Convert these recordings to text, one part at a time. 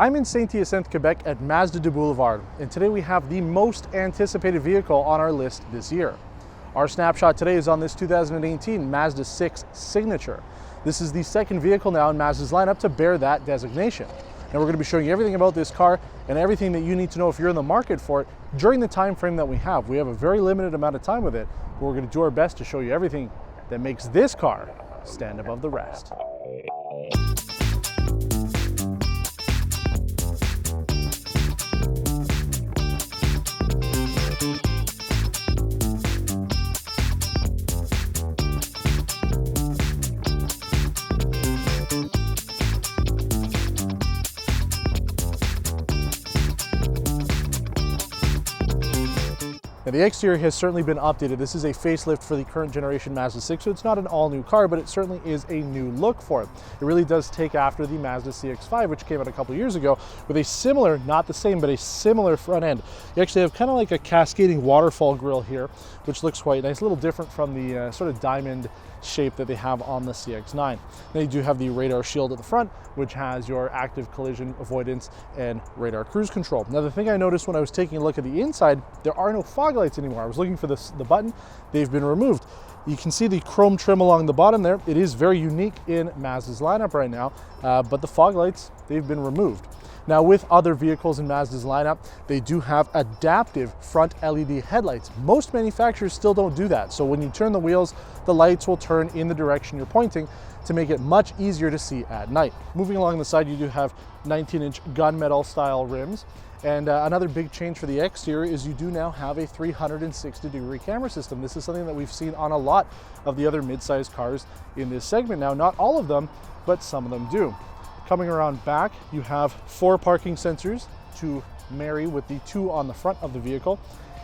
I'm in Saint-Hyacinthe, Quebec at Mazda de Boulevard, and today we have the most anticipated vehicle on our list this year. Our snapshot today is on this 2018 Mazda 6 Signature. This is the second vehicle now in Mazda's lineup to bear that designation. Now we're going to be showing you everything about this car and everything that you need to know if you're in the market for it during the time frame that we have. We have a very limited amount of time with it, but we're going to do our best to show you everything that makes this car stand above the rest. Now the exterior has certainly been updated. This is a facelift for the current generation Mazda 6, so it's not an all-new car, but it certainly is a new look for it. It really does take after the Mazda CX-5, which came out a couple years ago, with a similar, not the same, but a similar front end. You actually have kind of like a cascading waterfall grille here, which looks quite nice, a little different from the sort of diamond shape that they have on the CX-9. Now you do have the radar shield at the front, which has your active collision avoidance and radar cruise control. Now the thing I noticed when I was taking a look at the inside, there are no fog lights anymore. I was looking for the button, they've been removed. You can see the chrome trim along the bottom there. It is very unique in Mazda's lineup right now, but the fog lights, they've been removed. Now with other vehicles in Mazda's lineup, they do have adaptive front LED headlights. Most manufacturers still don't do that. So when you turn the wheels, the lights will turn in the direction you're pointing to make it much easier to see at night. Moving along the side, you do have 19-inch gunmetal style rims. And another big change for the exterior is you do now have a 360-degree camera system. This is something that we've seen on a lot of the other mid-size cars in this segment now. Not all of them, but some of them do. Coming around back, you have 4 parking sensors to marry with the 2 on the front of the vehicle.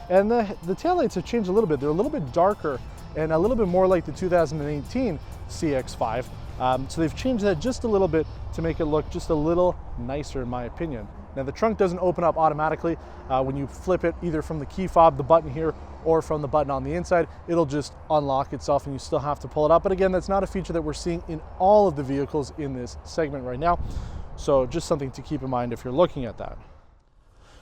And the taillights have changed a little bit. They're a little bit darker and a little bit more like the 2018 CX-5. So they've changed that just a little bit to make it look just a little nicer in my opinion. Now the trunk doesn't open up automatically. When you flip it either from the key fob, the button here, or from the button on the inside, it'll just unlock itself and you still have to pull it up. But again, that's not a feature that we're seeing in all of the vehicles in this segment right now. So just something to keep in mind if you're looking at that.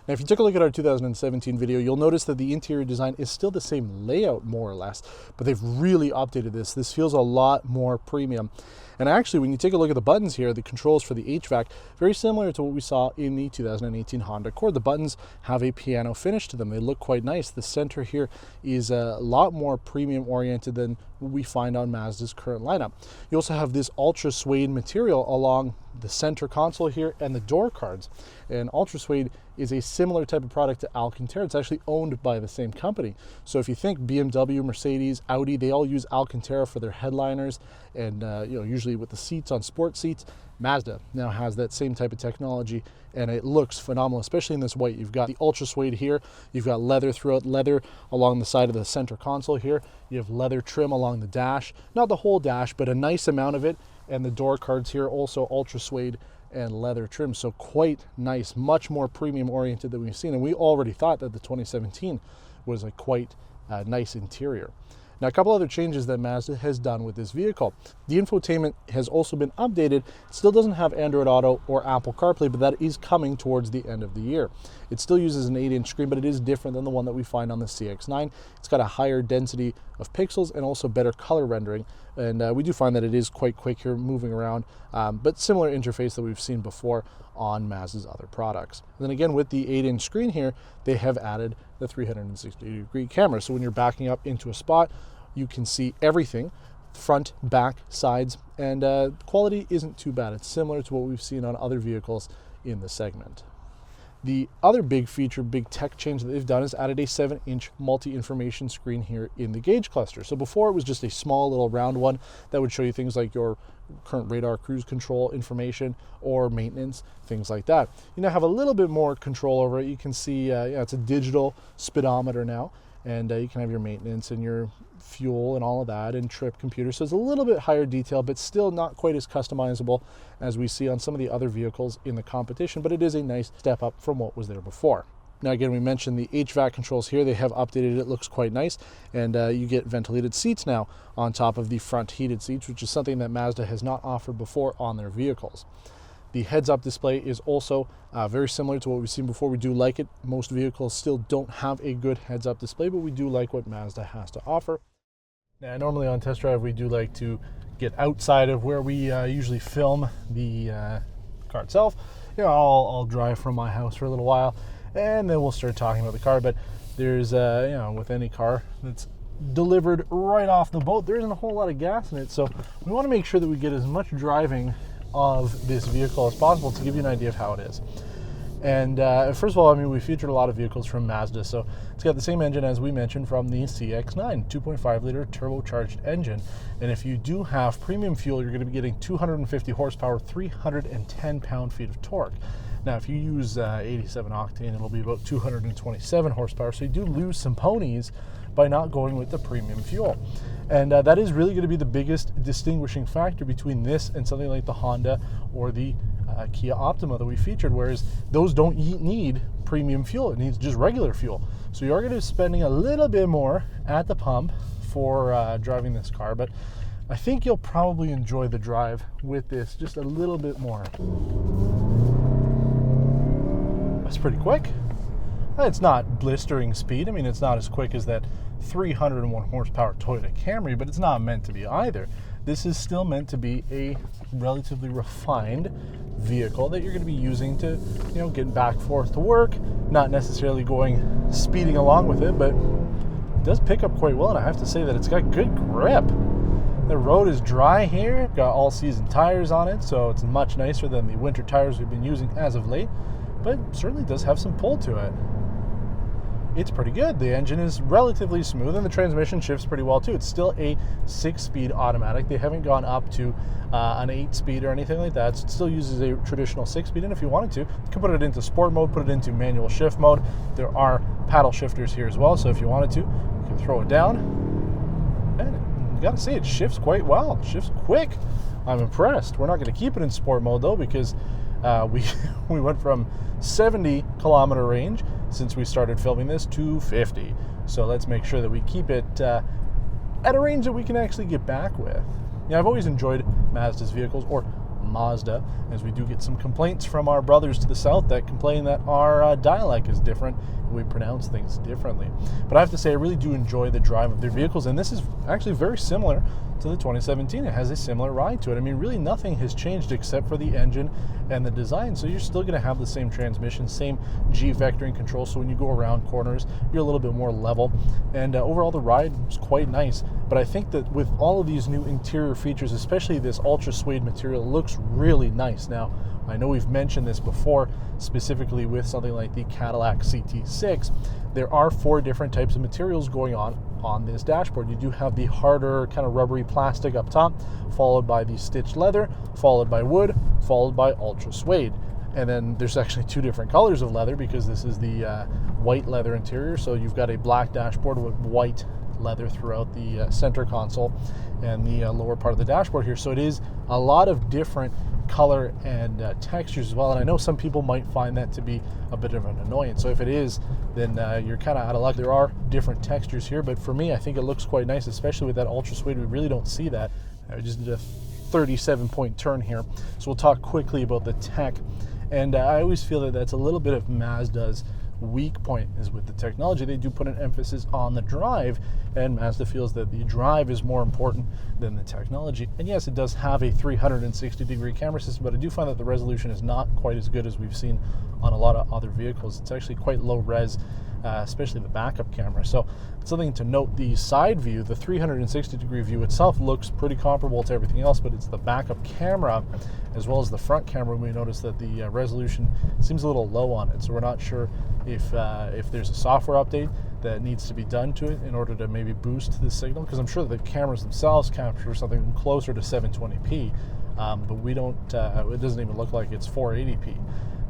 Now, if you took a look at our 2017 video, you'll notice that the interior design is still the same layout, more or less, but they've really updated this. This feels a lot more premium. And actually, when you take a look at the buttons here, the controls for the HVAC, very similar to what we saw in the 2018 Honda Accord. The buttons have a piano finish to them. They look quite nice. The center here is a lot more premium oriented than what we find on Mazda's current lineup. You also have this ultra suede material along the center console here and the door cards. And ultra suede is a similar type of product to Alcantara. It's actually owned by the same company. So if you think BMW, Mercedes, Audi, they all use Alcantara for their headliners and usually with the seats on sport seats. Mazda now has that same type of technology and it looks phenomenal, especially in this white. You've got the ultra suede here, you've got leather throughout, leather along the side of the center console here, you have leather trim along the dash, not the whole dash, but a nice amount of it, and the door cards here also ultra suede and leather trim, so quite nice, much more premium oriented than we've seen, and we already thought that the 2017 was a quite nice interior. Now, a couple other changes that Mazda has done with this vehicle. The infotainment has also been updated. It still doesn't have Android Auto or Apple CarPlay, but that is coming towards the end of the year. It still uses an 8-inch screen, but it is different than the one that we find on the CX-9. It's got a higher density of pixels and also better color rendering. And we do find that it is quite quick here moving around, but similar interface that we've seen before on Mazda's other products. And then again, with the 8-inch screen here, they have added the 360-degree camera. So when you're backing up into a spot, you can see everything, front, back, sides, and quality isn't too bad. It's similar to what we've seen on other vehicles in the segment. The other big feature, big tech change that they've done is added a 7-inch multi-information screen here in the gauge cluster. So before it was just a small little round one that would show you things like your current radar cruise control information or maintenance, things like that. You now have a little bit more control over it. You can see it's a digital speedometer now, and you can have your maintenance and your fuel and all of that and trip computer. So it's a little bit higher detail, but still not quite as customizable as we see on some of the other vehicles in the competition, but it is a nice step up from what was there before. Now again, we mentioned the Hvac controls here. They have updated it. It looks quite nice, and you get ventilated seats now on top of the front heated seats, which is something that Mazda has not offered before on their vehicles. The heads-up display is also very similar to what we've seen before. We do like it. Most vehicles still don't have a good heads-up display, but we do like what Mazda has to offer. Now, normally on test drive, we do like to get outside of where we usually film the car itself. You know, I'll drive from my house for a little while, and then we'll start talking about the car. But there's, you know, with any car that's delivered right off the boat, there isn't a whole lot of gas in it. So we want to make sure that we get as much driving of this vehicle as possible to give you an idea of how it is. And first of all, I mean, we featured a lot of vehicles from Mazda, so it's got the same engine as we mentioned from the CX-9, 2.5 liter turbocharged engine. And if you do have premium fuel, you're going to be getting 250 horsepower, 310 pound-feet of torque. Now, if you use 87 octane, it'll be about 227 horsepower, so you do lose some ponies by not going with the premium fuel. And that is really going to be the biggest distinguishing factor between this and something like the Honda or the Kia Optima that we featured, whereas those don't need premium fuel. It needs just regular fuel. So you are going to be spending a little bit more at the pump for driving this car, but I think you'll probably enjoy the drive with this just a little bit more. That's pretty quick. It's not blistering speed. I mean, it's not as quick as that 301 horsepower Toyota Camry, but it's not meant to be either. This is still meant to be a relatively refined vehicle that you're going to be using to, you know, get back and forth to work, not necessarily going speeding along with it, but it does pick up quite well, and I have to say that it's got good grip. The road is dry here, got all season tires on it, so it's much nicer than the winter tires we've been using as of late, but certainly does have some pull to it. It's pretty good. The engine is relatively smooth, and the transmission shifts pretty well too. It's still a 6-speed automatic. They haven't gone up to an 8-speed or anything like that. So it still uses a traditional 6-speed, and if you wanted to, you can put it into sport mode, put it into manual shift mode. There are paddle shifters here as well, so if you wanted to, you can throw it down. And you gotta say, it shifts quite well. It shifts quick. I'm impressed. We're not gonna keep it in sport mode though, because we went from 70 kilometer range since we started filming this to 50. So let's make sure that we keep it at a range that we can actually get back with. Yeah, I've always enjoyed Mazda's vehicles, or Mazda, as we do get some complaints from our brothers to the south that complain that our dialect is different and we pronounce things differently. But I have to say, I really do enjoy the drive of their vehicles, and this is actually very similar to the 2017. It has a similar ride to it. I mean, really nothing has changed except for the engine and the design, so you're still going to have the same transmission, same G vectoring control, so when you go around corners, you're a little bit more level, and overall the ride is quite nice. But I think that with all of these new interior features, especially this ultra suede material, looks really nice. Now, I know we've mentioned this before, specifically with something like the Cadillac CT6, there are 4 different types of materials going on this dashboard. You do have the harder kind of rubbery plastic up top, followed by the stitched leather, followed by wood, followed by ultra suede. And then there's actually 2 different colors of leather, because this is the white leather interior. So you've got a black dashboard with white leather throughout the center console and the lower part of the dashboard here. So it is a lot of different color and textures as well, and I know some people might find that to be a bit of an annoyance. So if it is, then you're kind of out of luck. There are different textures here, but for me, I think it looks quite nice, especially with that ultra suede. We really don't see that. I just did a 37-point turn here, so we'll talk quickly about the tech. And I always feel that that's a little bit of Mazda's weak point, is with the technology. They do put an emphasis on the drive, and Mazda feels that the drive is more important than the technology. And yes, it does have a 360-degree camera system, but I do find that the resolution is not quite as good as we've seen on a lot of other vehicles. It's actually quite low res, especially the backup camera. So something to note, the side view, the 360-degree view itself looks pretty comparable to everything else, but it's the backup camera as well as the front camera. We notice that the resolution seems a little low on it, so we're not sure if there's a software update that needs to be done to it in order to maybe boost the signal, because I'm sure that the cameras themselves capture something closer to 720p, but we don't, it doesn't even look like it's 480p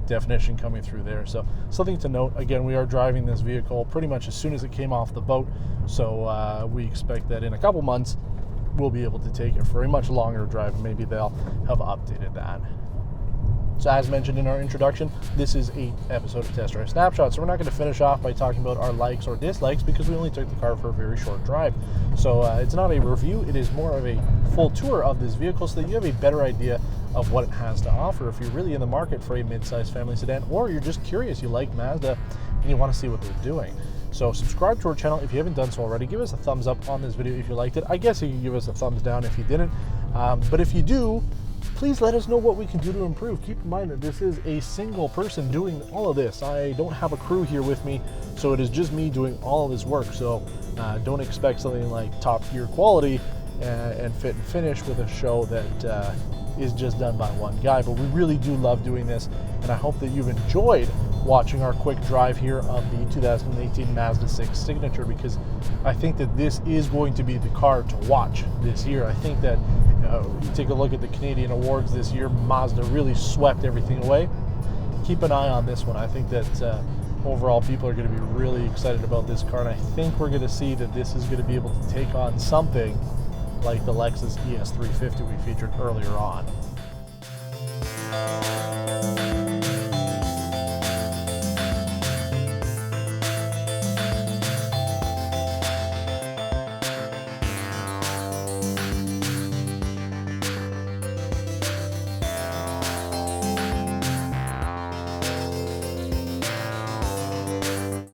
definition coming through there. So something to note. Again, we are driving this vehicle pretty much as soon as it came off the boat, so we expect that in a couple months we'll be able to take it for a much longer drive. Maybe they'll have updated that. So as mentioned in our introduction, this is an episode of Test Drive Snapshot. So we're not going to finish off by talking about our likes or dislikes, because we only took the car for a very short drive. So it's not a review, it is more of a full tour of this vehicle so that you have a better idea of what it has to offer if you're really in the market for a mid-size family sedan, or you're just curious, you like Mazda and you want to see what they're doing. So subscribe to our channel if you haven't done so already. Give us a thumbs up on this video if you liked it. I guess you can give us a thumbs down if you didn't, but if you do, please let us know what we can do to improve. Keep in mind that this is a single person doing all of this. I don't have a crew here with me, so it is just me doing all of this work. So don't expect something like top tier quality and fit and finish with a show that is just done by one guy. But we really do love doing this, and I hope that you've enjoyed watching our quick drive here of the 2018 Mazda 6 Signature, because I think that this is going to be the car to watch this year. I think that you take a look at the Canadian awards this year, Mazda really swept everything away. Keep an eye on this one. I think that overall people are going to be really excited about this car, and I think we're going to see that this is going to be able to take on something like the Lexus ES350 we featured earlier on.